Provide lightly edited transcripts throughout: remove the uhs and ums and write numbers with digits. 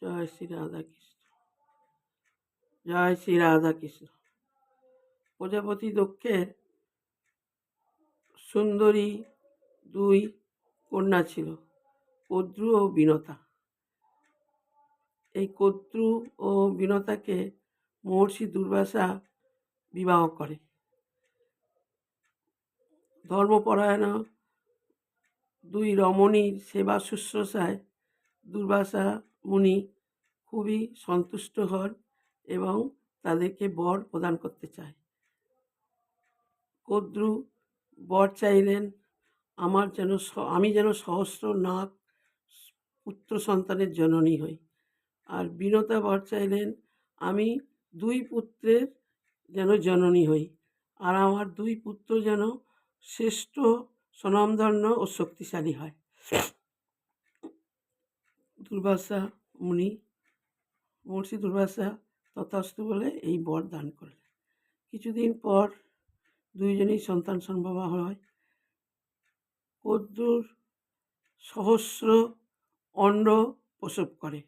জয় শ্রী রাধা কৃষ্ণ। জয় শ্রী রাধা কৃষ্ণ। প্রজাপতি দক্ষের সুন্দরী দুই কন্যা ছিল, কদ্রু ও বিনতা। এই কদ্রু ও বিনতাকে মহর্ষি দুর্বাসা বিবাহ করে। ধর্মপরায়ণা দুই রমণীর সেবা শুশ্রূষায় দুর্বাসা মুনি খুবই সন্তুষ্ট হন এবং তাদেরকে বর প্রদান করতে চায়। কদ্রু বর চাইলেন আমি যেন সহস্র নাগ পুত্র সন্তানের জননী হই। আর বিনতা বর চাইলেন আমি দুই পুত্রের যেন জননী হই, আর আমার দুই পুত্র যেন শ্রেষ্ঠ, স্বনামধন্য ও শক্তিশালী হয়। দুর্বাসা মুনি, মহর্ষি দুর্বাসা তথাস্তু বলে এই বর দান করলেন। কিছুদিন পর দুইজনেই সন্তান সম্ভবা হয়। কদ্রুর সহস্র অণ্ড প্রসব করে,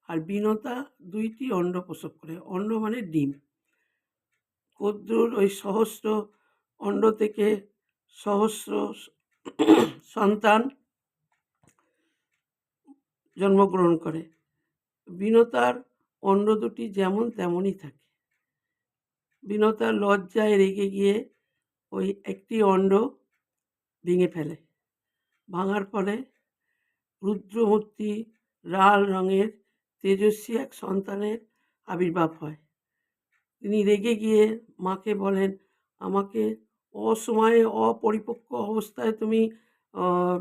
আর বিনতা 2টি অণ্ড প্রসব করে। অণ্ড মানে ডিম। কদ্রুর ওই সহস্র অণ্ড থেকে সহস্র সন্তান জন্মগ্রহণ করে। বিনতার অণ্ড দুটি যেমন তেমনই থাকে। বিনতা লজ্জায় রেগে গিয়ে ওই একটি অণ্ড ভেঙে ফেলে। ভাঙার ফলে রুদ্রমূর্তি লাল রঙের তেজস্বী এক সন্তানের আবির্ভাব হয়। তিনি রেগে গিয়ে মাকে বলেন, আমাকে অসময়ে অপরিপক্ক অবস্থায় তুমি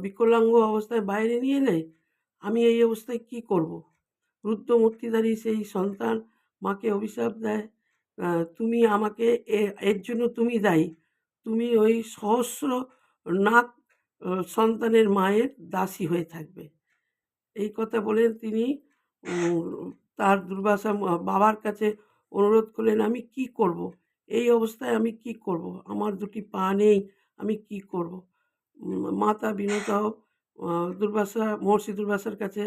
বিকলাঙ্গ অবস্থায় বাইরে নিয়ে এলে, আমি এই অবস্থায় কি করব? রুদ্রমূর্তিধারী সেই সন্তান মাকে অভিশাপ দেয়, তুমি আমাকে এর জন্য তুমি দায়ী। তুমি ওই সহস্র নাগ সন্তানের মায়ের দাসী হয়ে থাকবে। এই কথা বলে তিনি তার দুর্বাসা বাবার কাছে অনুরোধ করলেন, আমি কি করব? এই অবস্থায় আমি কি করব? আমার 2টি পা নেই, আমি কি করব? মাতা বিনতাও মহর্ষি দুর্বাসার কাছে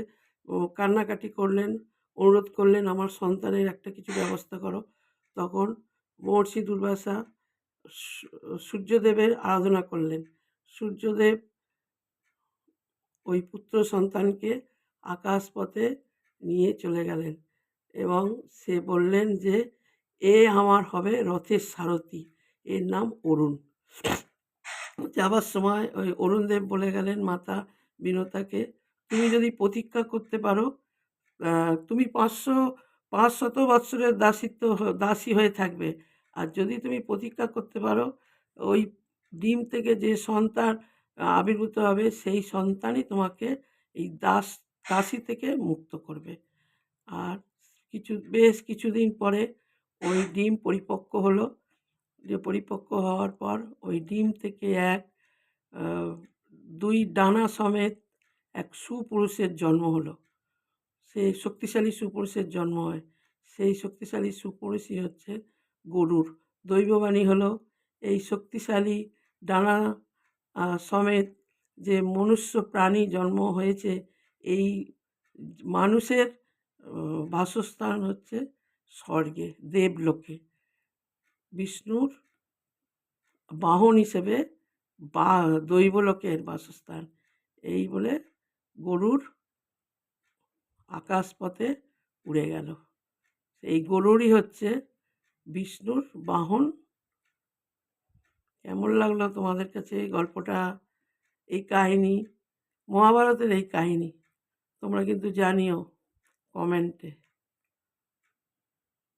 কান্নাকাটি করলেন, অনুরোধ করলেন, আমার সন্তানের একটা কিছু ব্যবস্থা করো। তখন মহর্ষি দুর্বাসা সূর্যদেবের আরাধনা করলেন। সূর্যদেব ওই পুত্র সন্তানকে আকাশপথে নিয়ে চলে গেলেন এবং সে বললেন যে এ আমার হবে রথের সারথি, এর নাম অরুণ। যাবার সময় ওই অরুণদেব বলে গেলেন মাতা বিনতাকে, তুমি যদি প্রতীক্ষা করতে পারো, তুমি 500 বৎসরের দাসী হয়ে থাকবে। আর যদি তুমি প্রতীক্ষা করতে পারো, ওই ডিম থেকে যে সন্তান আবির্ভূত হবে সেই সন্তানই তোমাকে এই দাসী থেকে মুক্ত করবে। আর বেশ কিছুদিন পরে ওই ডিম পরিপক্ক হলো। যে পরিপক্ক হওয়ার পর ওই ডিম থেকে 2 ডানা সমেত এক সুপুরুষের জন্ম হলো। সেই শক্তিশালী সুপুরুষের জন্ম হয়। সেই শক্তিশালী সুপুরুষই হচ্ছে গরুড়। দৈববাণী হলো এই শক্তিশালী ডানা সমেত যে মনুষ্য প্রাণী জন্ম হয়েছে, এই মানুষের বাসস্থান হচ্ছে স্বর্গে, দেবলোকে। বিষ্ণুর বাহন হিসেবে দৈবলোকের বাসস্থান। এই বলে গরুড় আকাশপথে উড়ে গেল। এই গরুড়ই হচ্ছে বিষ্ণুর বাহন। কেমন লাগলো তোমাদের কাছে এই গল্পটা, এই কাহিনী, মহাভারতের এই কাহিনী? তোমরা কিন্তু জানিও কমেন্টে।